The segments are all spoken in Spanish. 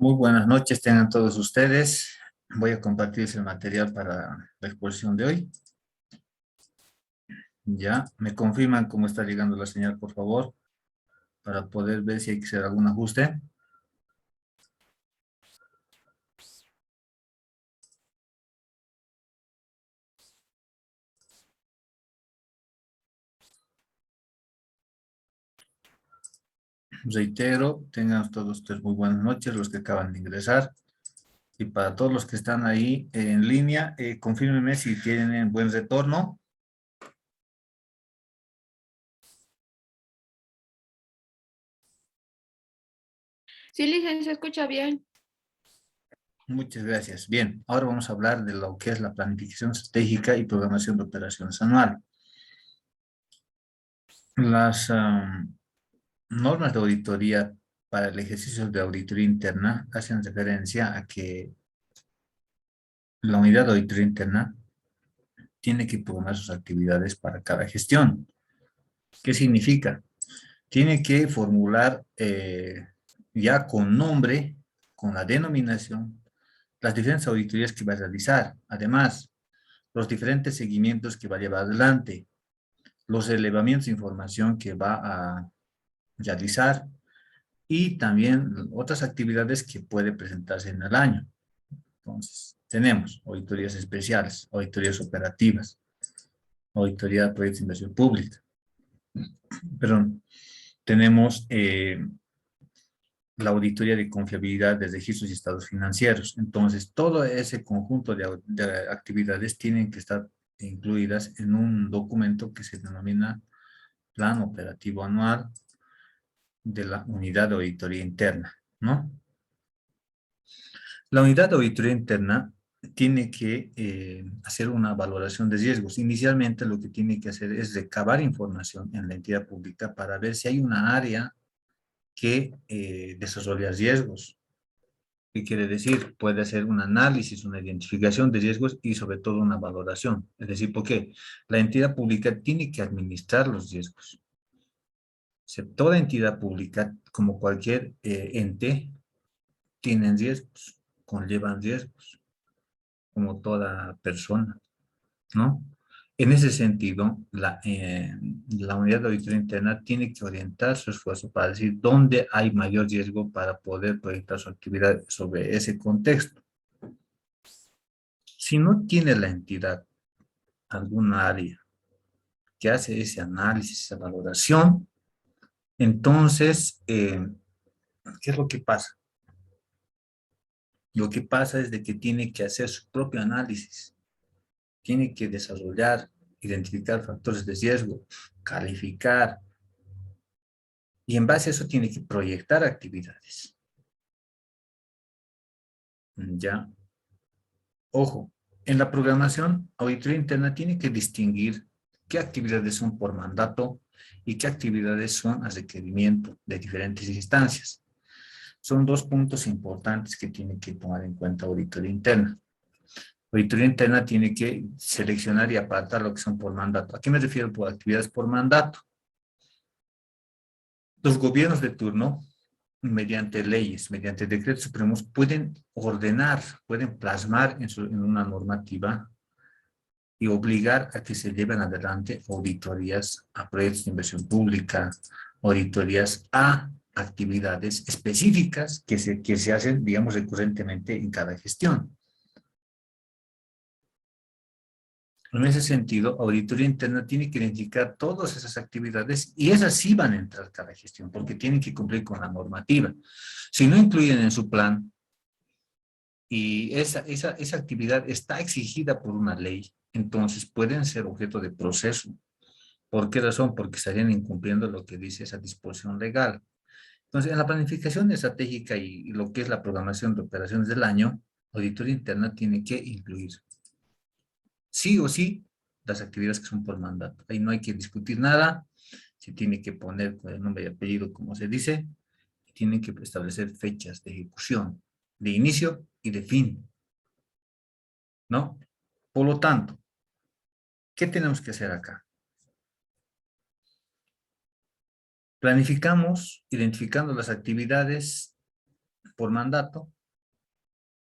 Muy buenas noches, tengan todos ustedes. Voy a compartirles el material para la exposición de hoy. Ya, me confirman cómo está llegando la señal, por favor, para poder ver si hay que hacer algún ajuste. Reitero, tengan todos ustedes muy buenas noches, los que acaban de ingresar. Y para todos los que están ahí en línea, confírmenme si tienen buen retorno. Sí, licencia, se escucha bien. Muchas gracias. Bien, ahora vamos a hablar de lo que es la planificación estratégica y programación de operaciones anual. Las normas de auditoría para el ejercicio de auditoría interna hacen referencia a que la unidad de auditoría interna tiene que programar sus actividades para cada gestión. ¿Qué significa? Tiene que formular ya con nombre, con la denominación, las diferentes auditorías que va a realizar. Además, los diferentes seguimientos que va a llevar adelante, los elevamientos de información que va a realizar y también otras actividades que puede presentarse en el año. Entonces, tenemos auditorías especiales, auditorías operativas, auditoría de proyectos de inversión pública. Perdón, tenemos la auditoría de confiabilidad de registros y estados financieros. Entonces, todo ese conjunto de actividades tienen que estar incluidas en un documento que se denomina Plan Operativo Anual de la Unidad de Auditoría Interna, ¿no? La unidad de auditoría interna tiene que hacer una valoración de riesgos. Inicialmente lo que tiene que hacer es recabar información en la entidad pública para ver si hay una área que desarrolla riesgos. ¿Qué quiere decir? Puede hacer un análisis, una identificación de riesgos y sobre todo una valoración. Es decir, ¿por qué? La entidad pública tiene que administrar los riesgos. Toda entidad pública, como cualquier ente, tienen riesgos, conllevan riesgos, como toda persona, ¿no? En ese sentido, la unidad de auditoría interna tiene que orientar su esfuerzo para decir dónde hay mayor riesgo para poder proyectar su actividad sobre ese contexto. Si no tiene la entidad alguna área que hace ese análisis, esa valoración, entonces, ¿qué es lo que pasa? Lo que pasa es de que tiene que hacer su propio análisis, tiene que desarrollar, identificar factores de riesgo, calificar, y en base a eso tiene que proyectar actividades. Ya, ojo, en la programación, auditoría interna tiene que distinguir qué actividades son por mandato y qué actividades son a requerimiento de diferentes instancias. Son dos puntos importantes que tiene que tomar en cuenta auditoría interna. Auditoría interna tiene que seleccionar y apartar lo que son por mandato. ¿A qué me refiero por actividades por mandato? Los gobiernos de turno, mediante leyes, mediante decretos supremos, pueden ordenar, pueden plasmar en una normativa y obligar a que se lleven adelante auditorías a proyectos de inversión pública, auditorías a actividades específicas que se hacen, digamos, recurrentemente en cada gestión. En ese sentido, auditoría interna tiene que identificar todas esas actividades y esas sí van a entrar a cada gestión porque tienen que cumplir con la normativa. Si no incluyen en su plan y esa actividad está exigida por una ley, entonces pueden ser objeto de proceso. ¿Por qué razón? Porque estarían incumpliendo lo que dice esa disposición legal. Entonces, en la planificación estratégica y lo que es la programación de operaciones del año, auditoría interna tiene que incluir sí o sí las actividades que son por mandato. Ahí no hay que discutir nada, se tiene que poner con el nombre y apellido como se dice, y tienen que establecer fechas de ejecución, de inicio y de fin, ¿no? Por lo tanto, ¿qué tenemos que hacer acá? Planificamos identificando las actividades por mandato,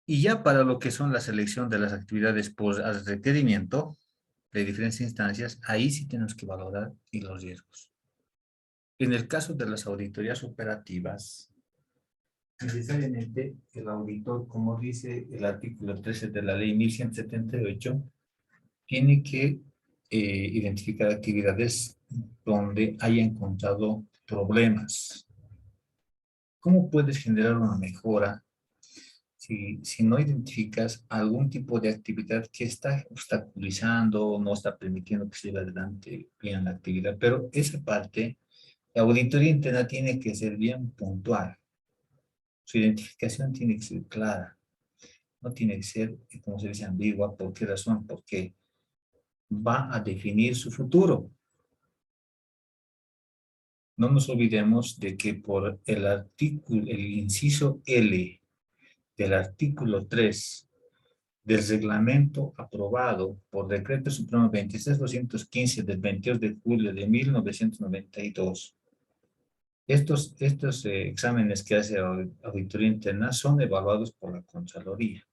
y ya para lo que son la selección de las actividades por requerimiento de diferentes instancias, ahí sí tenemos que valorar y los riesgos. En el caso de las auditorías operativas, necesariamente el auditor, como dice el artículo 13 de la ley 1178, tiene que identificar actividades donde haya encontrado problemas. ¿Cómo puedes generar una mejora si no identificas algún tipo de actividad que está obstaculizando o no está permitiendo que se lleve adelante bien la actividad? Pero esa parte, la auditoría interna tiene que ser bien puntual. Su identificación tiene que ser clara. No tiene que ser, como se dice, ambigua. ¿Por qué razón? Porque va a definir su futuro. No nos olvidemos de que por el artículo, el inciso L del artículo 3 del reglamento aprobado por Decreto Supremo 26215 del 22 de julio de 1992, estos exámenes que hace auditoría interna son evaluados por la Contraloría.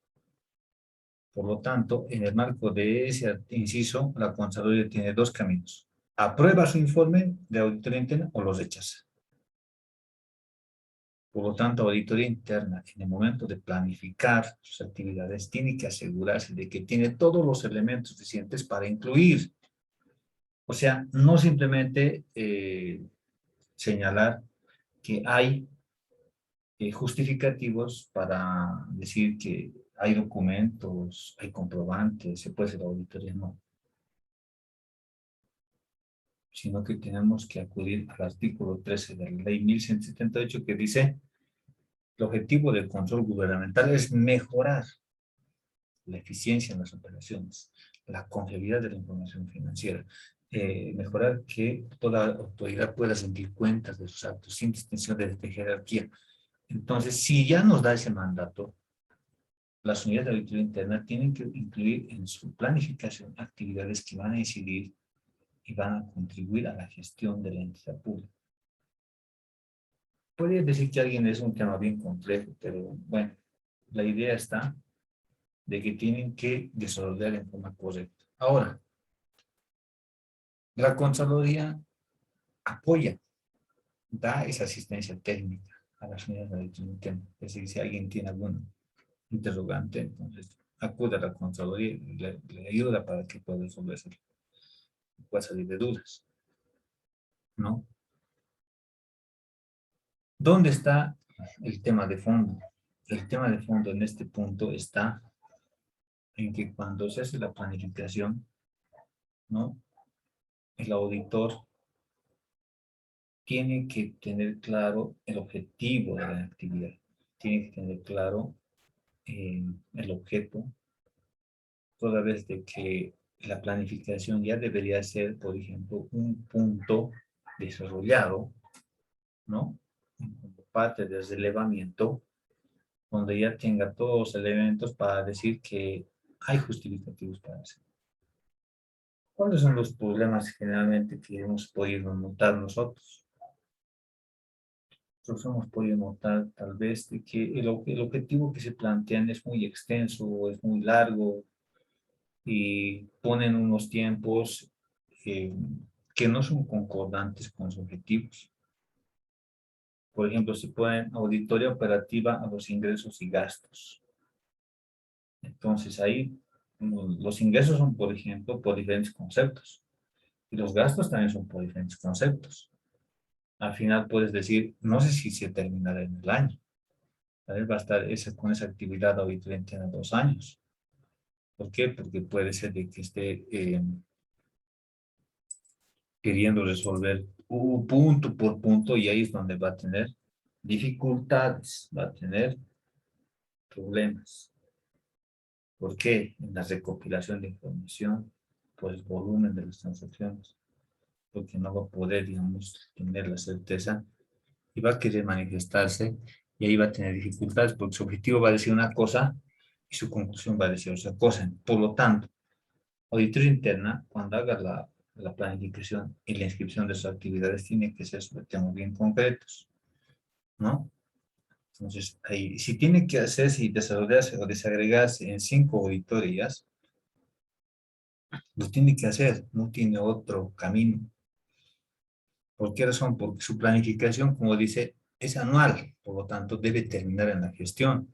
Por lo tanto, en el marco de ese inciso, la Contraloría tiene dos caminos: aprueba su informe de auditoría interna o lo rechaza. Por lo tanto, auditoría interna, en el momento de planificar sus actividades, tiene que asegurarse de que tiene todos los elementos suficientes para incluir. O sea, no simplemente señalar que hay justificativos para decir que hay documentos, hay comprobantes, se puede hacer auditoría, no. Sino que tenemos que acudir al artículo 13 de la ley 1178 que dice: el objetivo del control gubernamental es mejorar la eficiencia en las operaciones, la confiabilidad de la información financiera, mejorar que toda autoridad pueda rendir cuentas de sus actos sin distinción de jerarquía. Entonces, si ya nos da ese mandato, las unidades de auditoría interna tienen que incluir en su planificación actividades que van a incidir y van a contribuir a la gestión de la entidad pública. Podría decir que alguien es un tema bien complejo, pero bueno, la idea está de que tienen que desarrollar en forma correcta. Ahora, la Contraloría apoya, da esa asistencia técnica a las unidades de auditoría interna. Es decir, si alguien tiene algún interrogante, entonces acude a la Contraloría y le ayuda para que pueda resolverse, pueda salir de dudas, ¿no? ¿Dónde está el tema de fondo? El tema de fondo en este punto está en que cuando se hace la planificación, ¿no? El auditor tiene que tener claro el objetivo de la actividad, tiene que tener claro el objeto, toda vez de que la planificación ya debería ser, por ejemplo, un punto desarrollado, ¿no? Como parte del relevamiento, donde ya tenga todos los elementos para decir que hay justificativos para hacerlo. ¿Cuáles son los problemas generalmente que hemos podido notar nosotros? Nosotros hemos podido notar tal vez de que el objetivo que se plantean es muy extenso, es muy largo y ponen unos tiempos eh, que no son concordantes con los objetivos. Por ejemplo, se ponen auditoría operativa a los ingresos y gastos. Entonces ahí los ingresos son, por ejemplo, por diferentes conceptos y los gastos también son por diferentes conceptos. Al final puedes decir, no sé si se terminará en el año. Tal vez va a estar con esa actividad auditoría interna 2 años. ¿Por qué? Porque puede ser de que esté queriendo resolver punto por punto y ahí es donde va a tener dificultades, va a tener problemas. ¿Por qué? En la recopilación de información, por el volumen de las transacciones, porque no va a poder, digamos, tener la certeza y va a querer manifestarse y ahí va a tener dificultades porque su objetivo va a decir una cosa y su conclusión va a decir otra cosa. Por lo tanto, auditoría interna, cuando haga la planificación y la inscripción de sus actividades, tiene que ser sobre temas bien concretos, ¿no? Entonces, ahí, si tiene que hacerse y desarrollarse o desagregarse en 5 auditorías, lo tiene que hacer, no tiene otro camino. ¿Por qué razón? Porque su planificación, como dice, es anual, por lo tanto, debe terminar en la gestión.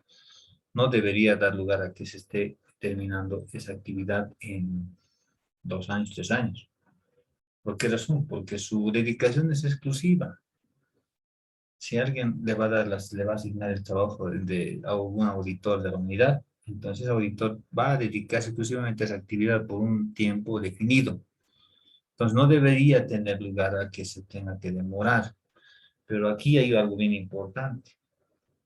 No debería dar lugar a que se esté terminando esa actividad en 2 años, 3 años. ¿Por qué razón? Porque su dedicación es exclusiva. Si alguien le va a le va a asignar el trabajo de algún auditor de la unidad, entonces el auditor va a dedicarse exclusivamente a esa actividad por un tiempo definido. Entonces no debería tener lugar a que se tenga que demorar. Pero aquí hay algo bien importante.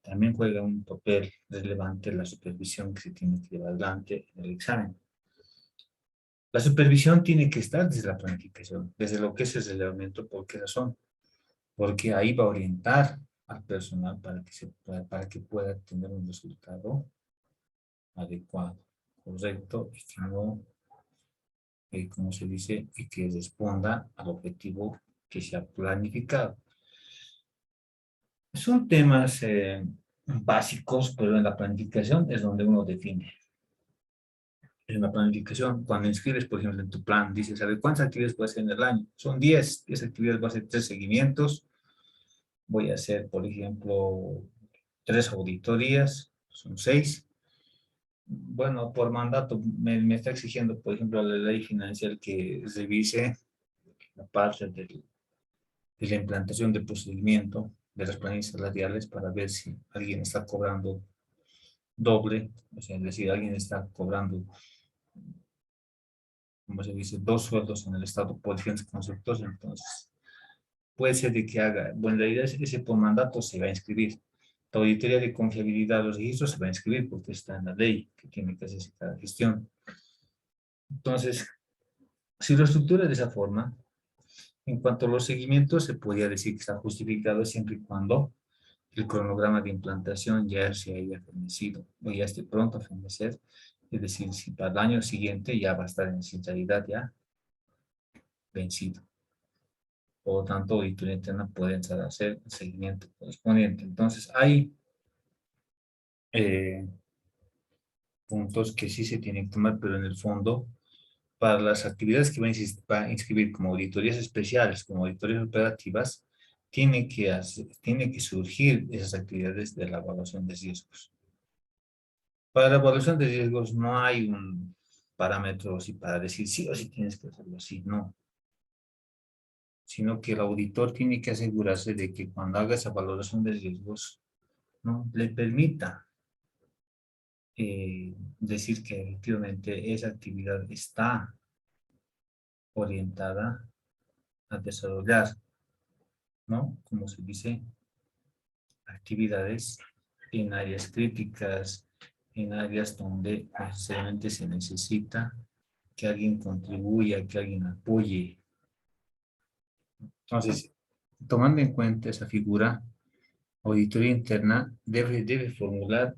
También juega un papel relevante la supervisión que se tiene que llevar adelante en el examen. La supervisión tiene que estar desde la planificación, desde lo que es el relevamiento. ¿Por qué razón? Porque ahí va a orientar al personal para que pueda tener un resultado adecuado, correcto, y que no, como se dice, y que responda al objetivo que se ha planificado. Son temas básicos, pero en la planificación es donde uno define. En la planificación, cuando inscribes, por ejemplo, en tu plan, dices, a ver, ¿cuántas actividades puedes hacer en el año? Son 10 actividades, voy a hacer 3 seguimientos, voy a hacer, por ejemplo, 3 auditorías, son 6. Bueno, por mandato me está exigiendo, por ejemplo, la ley financiera que revise la parte de la implantación del procedimiento de las planillas salariales para ver si alguien está cobrando doble, o sea, es decir, alguien está cobrando, como se dice, 2 sueldos en el Estado por diferentes conceptos. Entonces puede ser de que haga, bueno, la idea es que ese por mandato se va a inscribir. La auditoría de confiabilidad de los registros se va a inscribir porque está en la ley que tiene que hacerse cada gestión. Entonces, si lo estructura de esa forma, en cuanto a los seguimientos, se podría decir que está justificado siempre y cuando el cronograma de implantación ya se haya fenecido o ya esté pronto a fenecer. Es decir, si para el año siguiente ya va a estar en centralidad ya vencido. Por lo tanto, auditoría interna puede entrar a hacer el seguimiento correspondiente. Entonces, hay eh, puntos que sí se tienen que tomar, pero en el fondo, para las actividades que va a inscribir como auditorías especiales, como auditorías operativas, tiene que surgir esas actividades de la evaluación de riesgos. Para la evaluación de riesgos no hay un parámetro así para decir sí o sí tienes que hacerlo así, no. Sino que el auditor tiene que asegurarse de que cuando haga esa valoración de riesgos, ¿no?, le permita decir que efectivamente esa actividad está orientada a desarrollar, ¿no?, como se dice, actividades en áreas críticas, en áreas donde necesariamente se necesita que alguien contribuya, que alguien apoye. Entonces, tomando en cuenta esa figura, auditoría interna debe formular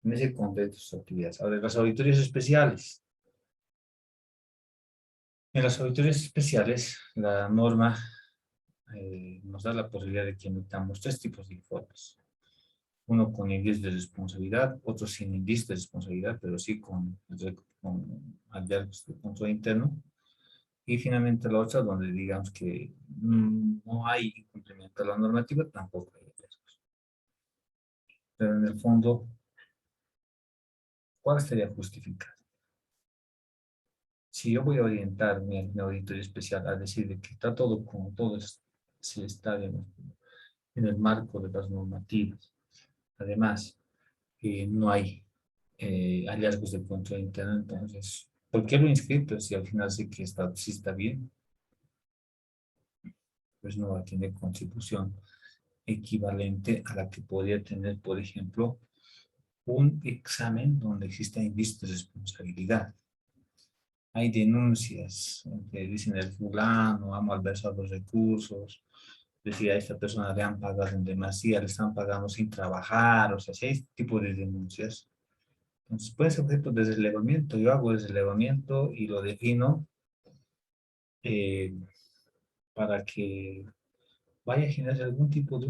en ese contexto sus actividades. Ahora, las auditorías especiales. En las auditorías especiales, la norma nos da la posibilidad de que emitamos 3 tipos de informes. Uno con índice de responsabilidad, otro sin índice de responsabilidad, pero sí con hallazgos de control interno. Y finalmente la otra, donde digamos que no hay incumplimiento de la normativa, tampoco hay hallazgos. Pero en el fondo, ¿cuál sería justificado? Si yo voy a orientar mi auditoría especial a decir de que está todo como todo se está en el marco de las normativas. Además, no hay hallazgos de control interno, entonces, ¿por qué lo he inscrito? Si al final sé que sí está bien, pues no va a tener contribución equivalente a la que podría tener, por ejemplo, un examen donde exista indicios de responsabilidad. Hay denuncias que dicen el fulano ha malversado los recursos, decía a esta persona le han pagado en demasía, le están pagando sin trabajar, o sea, si hay este tipo de denuncias, entonces puede ser objeto de relevamiento. Yo hago el relevamiento y lo defino eh, para que vaya a generar algún tipo de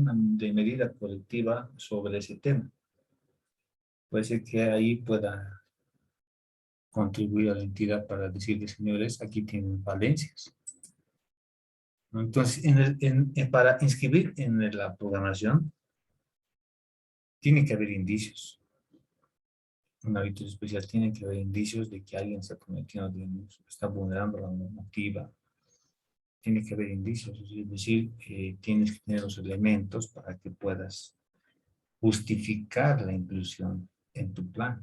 medida colectiva sobre ese tema. Puede ser que ahí pueda contribuir a la entidad para decirle, señores, aquí tienen falencias. Entonces, para inscribir en la programación, tiene que haber indicios. Un hábito especial tiene que haber indicios de que alguien está cometiendo, digamos, está vulnerando la normativa. Tiene que haber indicios, es decir, tienes que tener los elementos para que puedas justificar la inclusión en tu plan.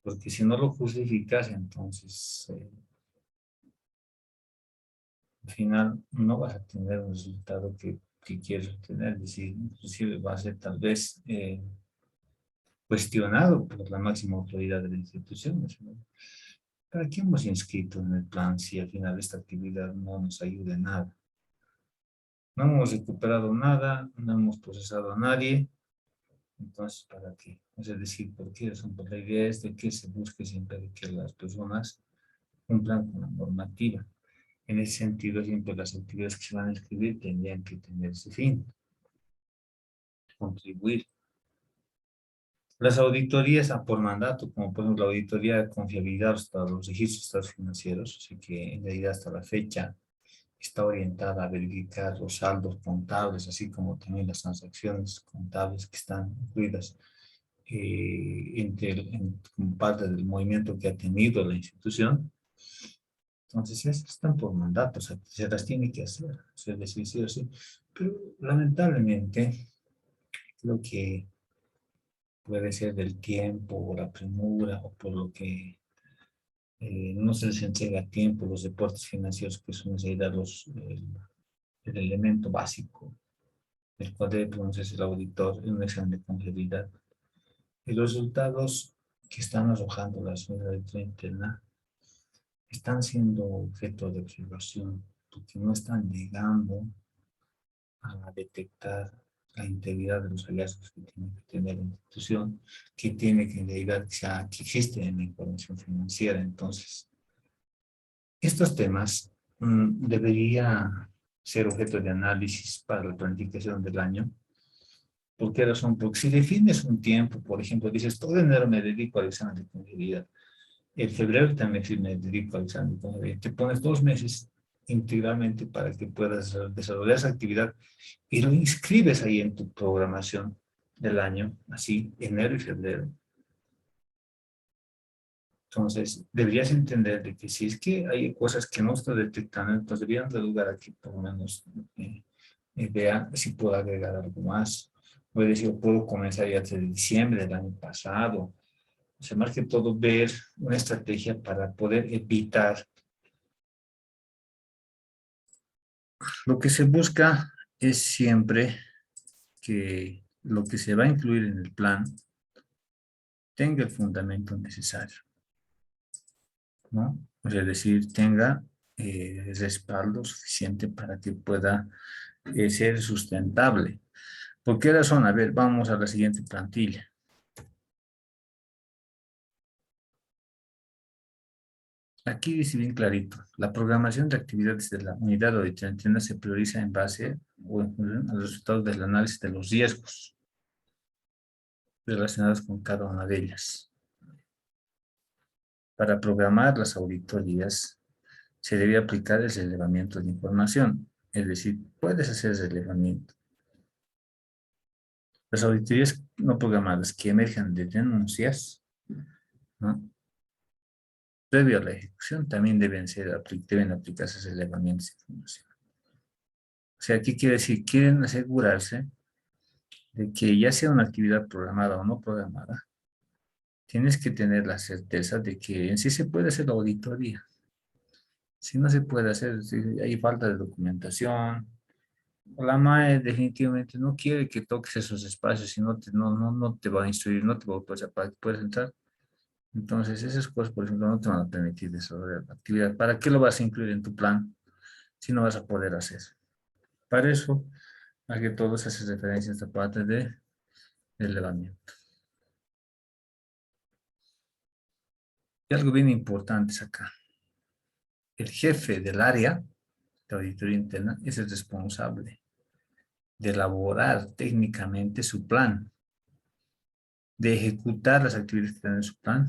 Porque si no lo justificas, entonces al final no vas a tener un resultado que quieres obtener. Es decir, inclusive va a ser tal vez cuestionado por la máxima autoridad de la institución. ¿No? ¿Para qué hemos inscrito en el plan si al final esta actividad no nos ayuda en nada? No hemos recuperado nada, no hemos procesado a nadie, entonces ¿para qué? Es decir, ¿por qué? Pues la idea es de que se busque siempre que las personas cumplan con la normativa. En ese sentido, siempre las actividades que se van a inscribir tendrían que tener ese fin, contribuir. Las auditorías por mandato, como por ejemplo la auditoría de confiabilidad hasta los registros de estados financieros, así que en realidad hasta la fecha está orientada a verificar los saldos contables, así como también las transacciones contables que están incluidas como parte del movimiento que ha tenido la institución. Entonces, esas están por mandato, o sea, se las tiene que hacer, es decir, sí o sí. Pero lamentablemente, creo que puede ser del tiempo o la premura o por lo que no se les entrega a tiempo los reportes financieros que son el elemento básico del cual debe pronunciarse el auditor en un examen de confiabilidad. Y los resultados que están arrojando la señora de interna están siendo objeto de observación porque no están llegando a detectar la integridad de los hallazgos que tiene que tener la institución, que tiene que en realidad que existe en la información financiera. Entonces, estos temas debería ser objeto de análisis para la planificación del año. ¿Por qué razón? Porque si defines un tiempo, por ejemplo, dices, todo enero me dedico al examen de contabilidad, en febrero también me dedico al examen de contabilidad, te pones 2 meses integralmente para que puedas desarrollar esa actividad y lo inscribes ahí en tu programación del año, así, enero y febrero. Entonces, deberías entender de que si es que hay cosas que no estás detectando, entonces deberían de lugar aquí por lo menos vea si puedo agregar algo más. Puede decir, puedo comenzar ya desde diciembre del año pasado. O sea, más que todo ver una estrategia para poder evitar. Lo que se busca es siempre que lo que se va a incluir en el plan tenga el fundamento necesario, ¿no? Es decir, tenga respaldo suficiente para que pueda ser sustentable. ¿Por qué razón? A ver, vamos a la siguiente plantilla. Aquí dice bien clarito, la programación de actividades de la unidad de auditoría se prioriza en base o en función a los resultados del análisis de los riesgos relacionados con cada una de ellas. Para programar las auditorías se debe aplicar el relevamiento de información, es decir, puedes hacer relevamiento. Las auditorías no programadas que emerjan de denuncias, ¿no? Previo a la ejecución también deben aplicarse relevamientos de información. O sea, ¿qué quiere decir? Quieren asegurarse de que ya sea una actividad programada o no programada, tienes que tener la certeza de que en sí se puede hacer la auditoría. Si no se puede hacer, si hay falta de documentación, o la MAE definitivamente no quiere que toques esos espacios y no te va a instruir, no te va a autorizar para que puedas entrar. Entonces, esas cosas, por ejemplo, no te van a permitir desarrollar la actividad. ¿Para qué lo vas a incluir en tu plan si no vas a poder hacer? Para eso, hay que todo se hace referencia a esta parte de elevamiento. Y algo bien importante es acá. El jefe del área de auditoría interna es el responsable de elaborar técnicamente su plan, de ejecutar las actividades que están en su plan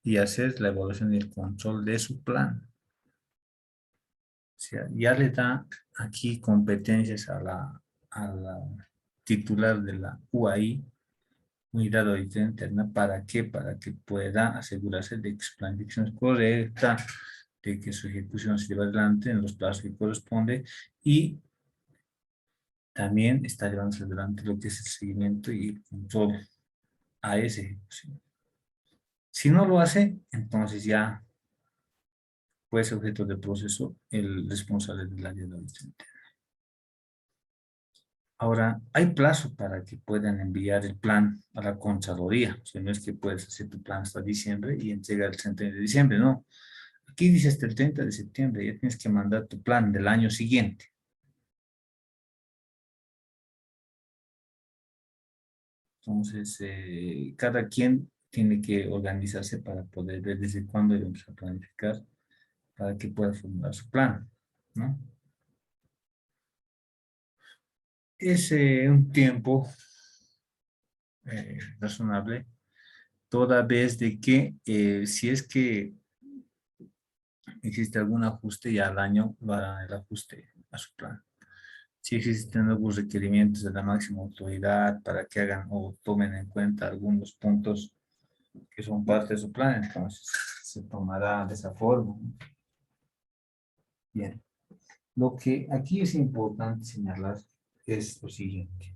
y hacer la evaluación y el control de su plan. O sea, ya le da aquí competencias a la titular de la UAI, Unidad de Auditoría Interna. ¿Para qué? Para que pueda asegurarse de que su planificación es correcta, de que su ejecución se lleva adelante en los plazos que corresponde y también está llevándose adelante lo que es el seguimiento y el control a esa ejecución. Si no lo hace, entonces ya puede ser objeto de proceso el responsable del área de auditoría interna. Ahora, hay plazo para que puedan enviar el plan a la Contraloría. O sea, no es que puedes hacer tu plan hasta diciembre y entregar el 30 de diciembre, no. Aquí dice hasta el 30 de septiembre, ya tienes que mandar tu plan del año siguiente. Entonces, cada quien tiene que organizarse para poder ver desde cuándo debemos planificar para que pueda formular su plan, ¿no? Es un tiempo razonable, toda vez de que si es que existe algún ajuste, ya al año lo hará el ajuste a su plan. Si existen nuevos requerimientos de la máxima autoridad para que hagan o tomen en cuenta algunos puntos que son parte de su plan, entonces se tomará de esa forma. Bien, lo que aquí es importante señalar es lo siguiente.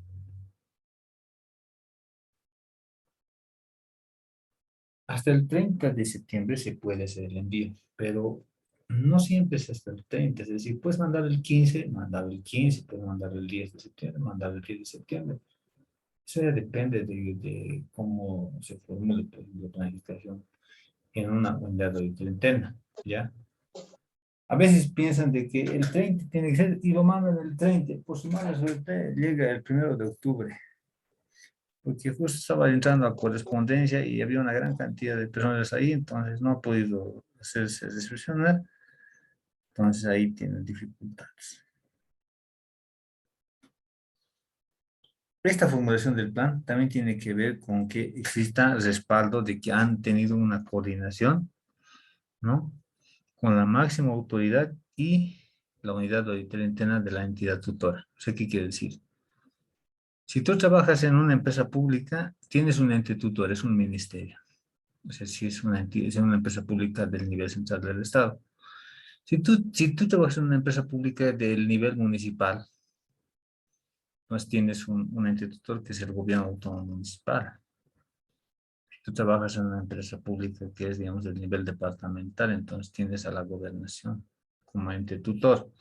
Hasta el 30 de septiembre se puede hacer el envío, pero no siempre es hasta el 30. Es decir, puedes mandar el 15, mandar el 15, puedes mandar el 10 de septiembre, mandar el 10 de septiembre. Eso ya depende de cómo se formule la planificación en una unidad de auditoría interna, ¿ya? A veces piensan de que el 30 tiene que ser y lo mandan el 30, por su mala suerte llega el 1 de octubre, porque justo estaba entrando a correspondencia y había una gran cantidad de personas ahí, entonces no ha podido hacerse recepcionar, entonces ahí tienen dificultades. Esta formulación del plan también tiene que ver con que exista respaldo de que han tenido una coordinación, ¿no?, con la máxima autoridad y la unidad de auditoría interna de la entidad tutora. O sea, ¿qué quiere decir? Si tú trabajas en una empresa pública, tienes un ente tutor, es un ministerio. O sea, si es una, es una empresa pública del nivel central del Estado. Si tú trabajas en una empresa pública del nivel municipal, pues tienes un ente tutor que es el gobierno autónomo municipal. Si tú trabajas en una empresa pública que es, digamos, del nivel departamental, entonces tienes a la gobernación como ente tutor.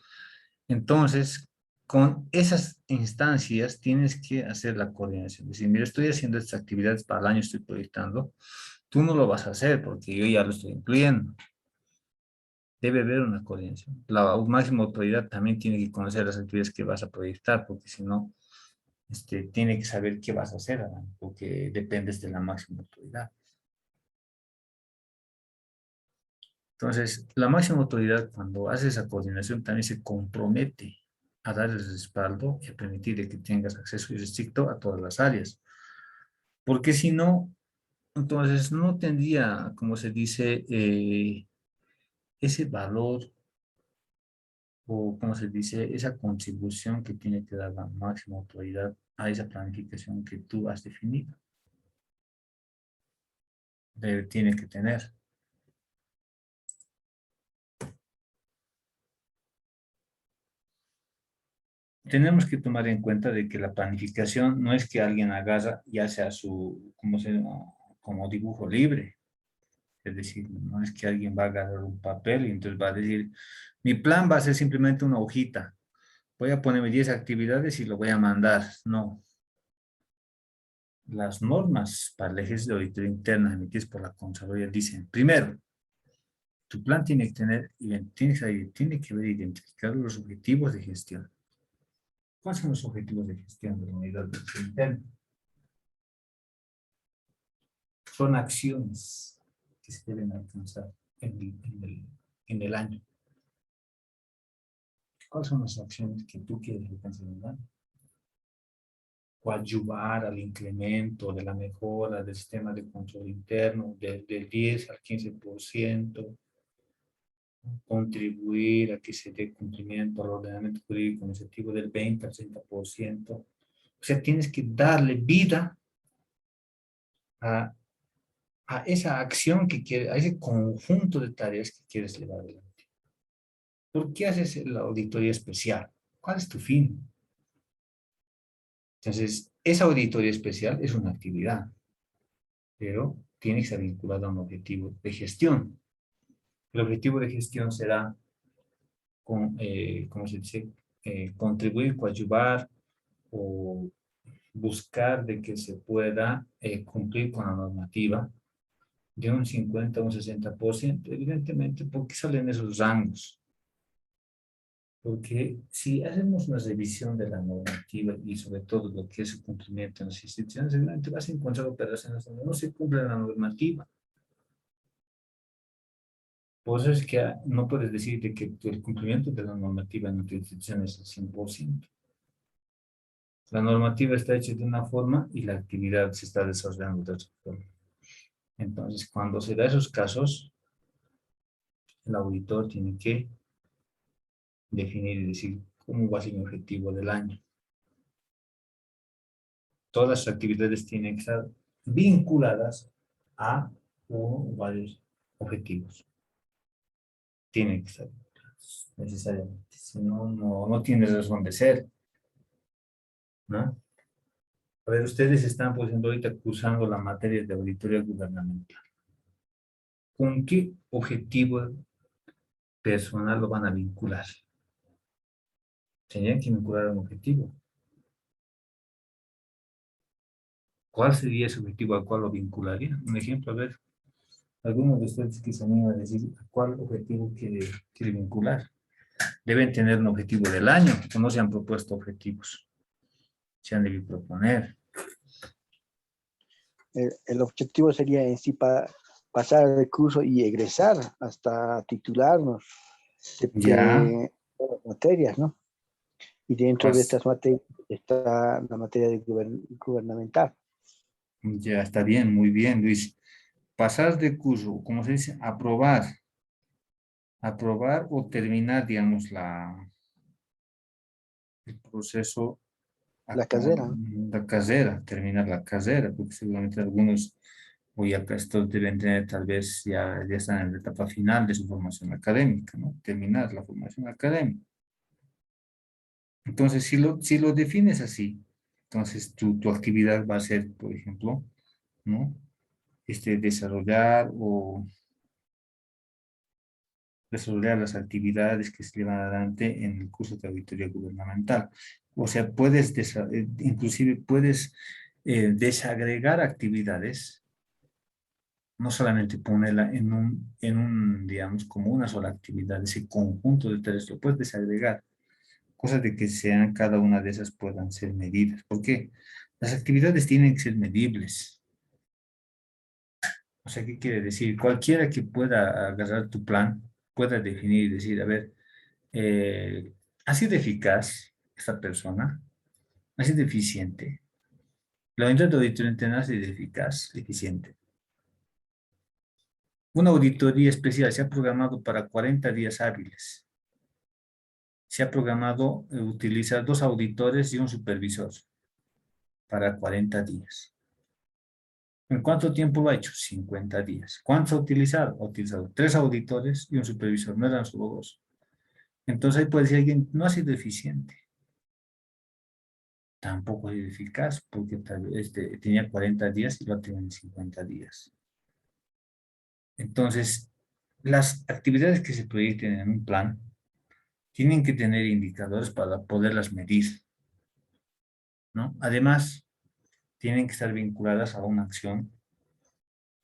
Entonces, con esas instancias tienes que hacer la coordinación. Es decir, mira, estoy haciendo estas actividades para el año, estoy proyectando. Tú no lo vas a hacer porque yo ya lo estoy incluyendo. Debe haber una coordinación. La máxima autoridad también tiene que conocer las actividades que vas a proyectar, porque si no, tiene que saber qué vas a hacer, ¿verdad?, porque dependes de la máxima autoridad. Entonces, la máxima autoridad, cuando hace esa coordinación, también se compromete a dar el respaldo y a permitir que tengas acceso irrestricto a todas las áreas. Porque si no, entonces no tendría, como se dice, ese valor o, como se dice, esa contribución que tiene que dar la máxima autoridad a esa planificación que tú has definido. Tiene que tener. Tenemos que tomar en cuenta de que la planificación no es que alguien agarra ya sea su, como dibujo libre. Es decir, no es que alguien va a agarrar un papel y entonces va a decir, mi plan va a ser simplemente una hojita. Voy a ponerme 10 actividades y lo voy a mandar. No. Las normas para el ejercicio de auditoría interna emitidas por la Contraloría dicen, primero, tu plan tiene que tener, tiene que ver identificar los objetivos de gestión. ¿Cuáles son los objetivos de gestión de la unidad de auditoría interna? Son acciones que se deben alcanzar en el año. ¿Cuáles son las acciones que tú quieres alcanzar en el año? Coadyuvar al incremento de la mejora del sistema de control interno del 10 al 15%, contribuir a que se dé cumplimiento al ordenamiento jurídico administrativo del 20 al 30%. O sea, tienes que darle vida a, a esa acción que quieres, a ese conjunto de tareas que quieres llevar adelante. ¿Por qué haces la auditoría especial? ¿Cuál es tu fin? Entonces, esa auditoría especial es una actividad, pero tiene que estar vinculada a un objetivo de gestión. El objetivo de gestión será, ¿cómo se dice? Contribuir, coadyuvar o buscar de que se pueda cumplir con la normativa de un 50 a un 60%, evidentemente, porque salen esos rangos. Porque si hacemos una revisión de la normativa y sobre todo lo que es su cumplimiento en las instituciones, evidentemente vas a encontrar operaciones donde no se cumple la normativa. Por eso es que no puedes decir que el cumplimiento de la normativa en tu institución es el 100%. La normativa está hecha de una forma y la actividad se está desarrollando de otra forma. Entonces, cuando se da esos casos, el auditor tiene que definir y decir cómo va a ser mi objetivo del año. Todas las actividades tienen que estar vinculadas a uno o varios objetivos. Tienen que estar vinculadas, necesariamente. Si no, no tiene razón de ser, ¿no? A ver, ustedes están, por ejemplo, ahorita cursando la materia de auditoría gubernamental. ¿Con qué objetivo personal lo van a vincular? Tendrían que vincular un objetivo. ¿Cuál sería ese objetivo al cual lo vincularían? Un ejemplo, a ver, algunos de ustedes que se animan a decir a cuál objetivo quiere vincular. Deben tener un objetivo del año, o no se han propuesto objetivos. Se han debido proponer. El objetivo sería en sí pasar el curso y egresar hasta titularnos Ya, de las materias, ¿no? Y dentro de estas materias está la materia de gubernamental. ya está bien, muy bien, Luis. Pasar de curso, como se dice, aprobar o terminar, digamos, el proceso, La carrera, ¿no? la carrera, terminar la carrera, porque seguramente algunos o ya que estos deben tener tal vez ya están en la etapa final de su formación académica, ¿no? Terminar la formación académica. Entonces, si lo defines así, entonces tu actividad va a ser, por ejemplo, ¿no? Desarrollar las actividades que se llevan adelante en el curso de auditoría gubernamental. O sea, inclusive puedes desagregar actividades, no solamente ponerla en un, digamos, como una sola actividad, ese conjunto de tareas, lo puedes desagregar, cosas de que sean cada una de esas puedan ser medidas. ¿Por qué? Las actividades tienen que ser medibles. O sea, ¿qué quiere decir? Cualquiera que pueda agarrar tu plan, pueda definir y decir, a ver, ha sido eficaz esta persona, ha sido eficiente. La unidad de auditoría interna ha sido eficaz, eficiente. Una auditoría especial se ha programado para 40 días hábiles. Se ha programado utilizar 2 auditores y un supervisor para 40 días. ¿En cuánto tiempo lo ha hecho? 50 días. ¿Cuántos ha utilizado? Ha utilizado 3 auditores y un supervisor, no eran solo 2. Entonces ahí puede decir alguien, no ha sido eficiente. Tampoco ha sido eficaz porque tal vez tenía 40 días y lo tiene en 50 días. Entonces, las actividades que se proyecten en un plan tienen que tener indicadores para poderlas medir, ¿no? Además, tienen que estar vinculadas a una acción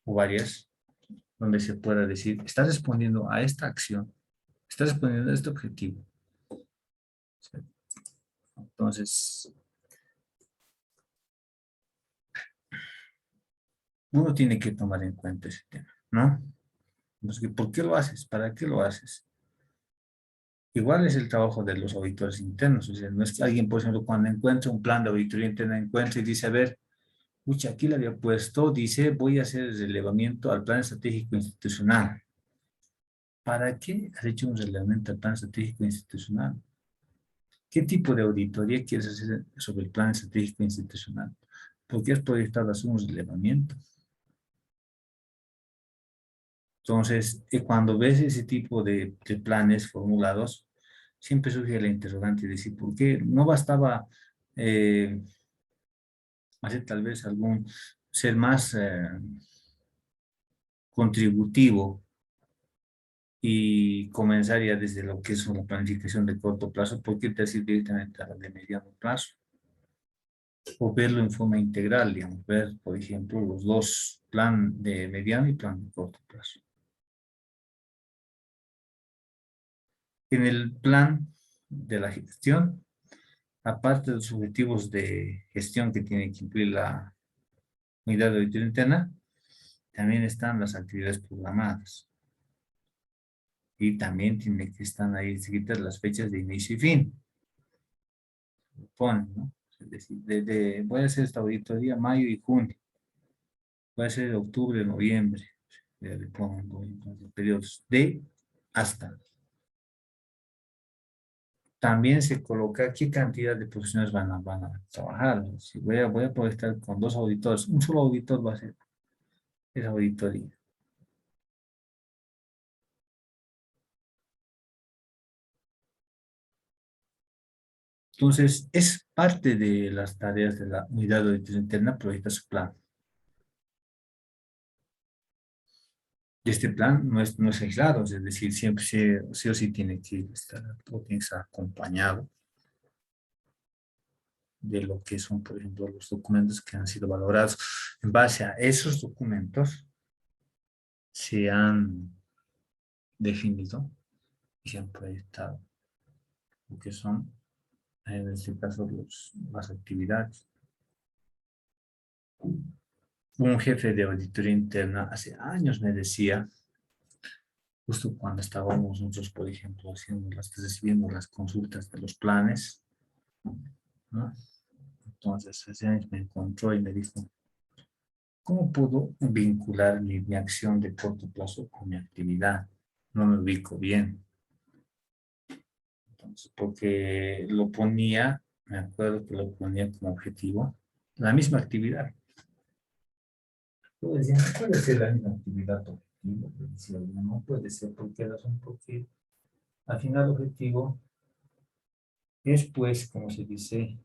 o varias, donde se pueda decir, está respondiendo a esta acción, está respondiendo a este objetivo. Entonces, uno tiene que tomar en cuenta ese tema, ¿no? Entonces, ¿por qué lo haces? ¿Para qué lo haces? Igual es el trabajo de los auditores internos. O sea, no es que alguien, por ejemplo, cuando encuentra un plan de auditoría interna, encuentra y dice, a ver, pucha, aquí le había puesto, dice, voy a hacer el relevamiento al plan estratégico institucional. ¿Para qué has hecho un relevamiento al plan estratégico institucional? ¿Qué tipo de auditoría quieres hacer sobre el plan estratégico institucional? ¿Por qué has proyectado hacer un relevamiento? Entonces, cuando ves ese tipo de planes formulados, siempre surge la interrogante de decir, ¿por qué no bastaba eh, hacer tal vez ser más contributivo y comenzar ya desde lo que es una planificación de corto plazo? ¿Por qué te haces directamente a la de mediano plazo? O verlo en forma integral, digamos, ver, por ejemplo, los dos, plan de mediano y plan de corto plazo. En el plan de la gestión, aparte de los objetivos de gestión que tiene que incluir la unidad de auditoría interna, también están las actividades programadas. Y también tiene que estar ahí escritas las fechas de inicio y fin. Ponen, ¿no? Es decir, voy a hacer esta auditoría mayo y junio. Voy a hacer octubre, noviembre. Le pongo entonces, periodos de hasta. También se coloca qué cantidad de profesionales van a trabajar. Si voy a poder estar con dos auditores, un solo auditor va a hacer esa auditoría. Entonces, es parte de las tareas de la unidad de auditoría interna, proyecta su plan. Y este plan no es aislado, es decir, siempre sí o sí tiene que estar, o tiene que estar acompañado de lo que son, por ejemplo, los documentos que han sido valorados. En base a esos documentos se han definido y se han proyectado lo que son, en este caso, las actividades. Un jefe de auditoría interna hace años me decía, justo cuando estábamos nosotros, por ejemplo, recibiendo las consultas de los planes, ¿no? Entonces, hace años me encontró y me dijo, ¿cómo puedo vincular mi acción de corto plazo con mi actividad? No me ubico bien. Entonces, porque lo ponía, me acuerdo que lo ponía como objetivo, la misma actividad. Yo decía, no puede ser la misma actividad objetivo. Decía, no puede ser, ¿por qué razón? Porque al final el objetivo es, pues, como se dice,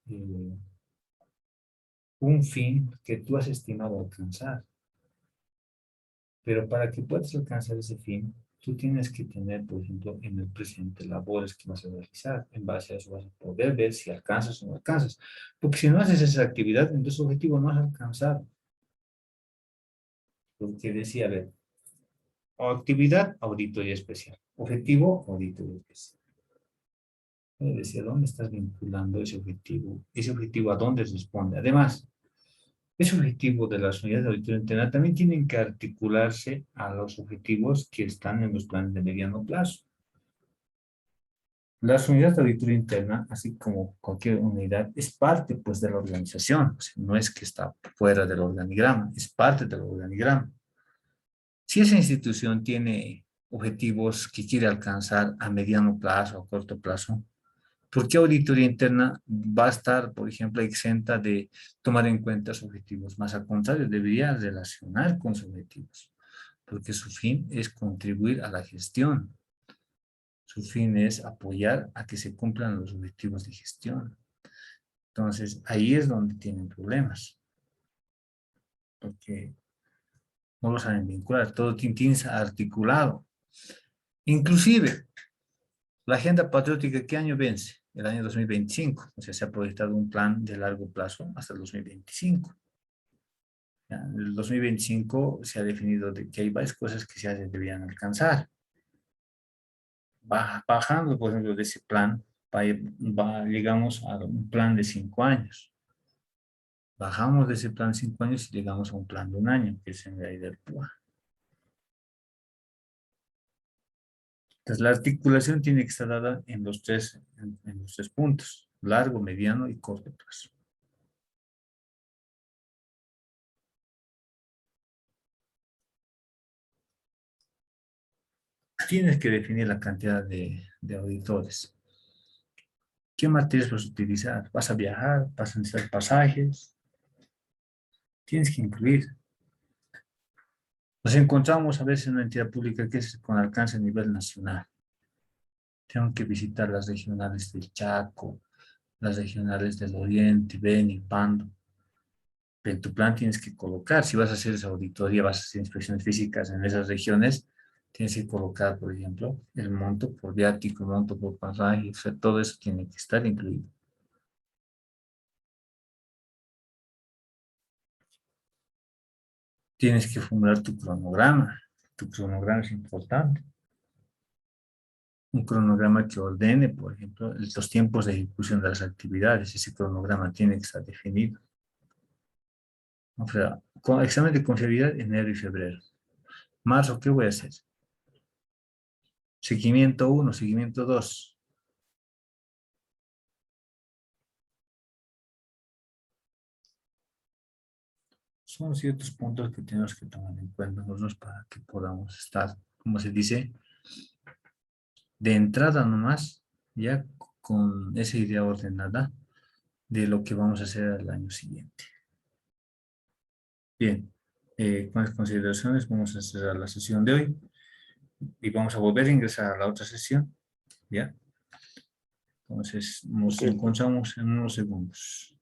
eh, un fin que tú has estimado alcanzar. Pero para que puedas alcanzar ese fin, tú tienes que tener, por ejemplo, en el presente labores que vas a realizar. En base a eso vas a poder ver si alcanzas o no alcanzas. Porque si no haces esa actividad, entonces el objetivo no has alcanzado. Porque decía, a ver, actividad, auditoría especial. Objetivo, auditoría especial. Decía, ¿dónde estás vinculando ese objetivo? Ese objetivo, ¿a dónde responde? Además, ese objetivo de las unidades de auditoría interna también tienen que articularse a los objetivos que están en los planes de mediano plazo. Las unidades de auditoría interna, así como cualquier unidad, es parte, pues, de la organización. O sea, no es que está fuera del organigrama, es parte del organigrama. Si esa institución tiene objetivos que quiere alcanzar a mediano plazo o a corto plazo, ¿por qué auditoría interna va a estar, por ejemplo, exenta de tomar en cuenta sus objetivos? Más al contrario, debería relacionar con sus objetivos, porque su fin es contribuir a la gestión. Su fin es apoyar a que se cumplan los objetivos de gestión. Entonces, ahí es donde tienen problemas, porque no lo saben vincular, todo tiene articulado. Inclusive, la agenda patriótica, ¿qué año vence? El año 2025. O sea, se ha proyectado un plan de largo plazo hasta el 2025. Ya, en el 2025 se ha definido de que hay varias cosas que se deberían alcanzar. Bajando, por ejemplo, de ese plan, llegamos a un plan de 5 años. Bajamos de ese plan de 5 años y llegamos a un plan de un año, que es en realidad el PUA. Entonces, la articulación tiene que estar dada en los tres puntos, largo, mediano y corto plazo. Tienes que definir la cantidad de auditores. ¿Qué materias vas a utilizar? ¿Vas a viajar? ¿Vas a necesitar pasajes? Tienes que incluir. Nos encontramos a veces en una entidad pública que es con alcance a nivel nacional. Tengo que visitar las regionales del Chaco, las regionales del Oriente, Beni, Pando. En tu plan tienes que colocar, si vas a hacer esa auditoría, vas a hacer inspecciones físicas en esas regiones, tienes que colocar, por ejemplo, el monto por viático, el monto por pasaje, o sea, todo eso tiene que estar incluido. Tienes que formular tu cronograma. Tu cronograma es importante. Un cronograma que ordene, por ejemplo, los tiempos de ejecución de las actividades. Ese cronograma tiene que estar definido. O sea, con examen de confiabilidad enero y febrero. Marzo, ¿qué voy a hacer? Seguimiento 1, seguimiento 2. Son ciertos puntos que tenemos que tomar en cuenta nosotros para que podamos estar, como se dice, de entrada nomás, ya con esa idea ordenada de lo que vamos a hacer al año siguiente. Bien, con las consideraciones vamos a cerrar la sesión de hoy y vamos a volver a ingresar a la otra sesión, ¿ya? Entonces nos Ok. encontramos en unos segundos.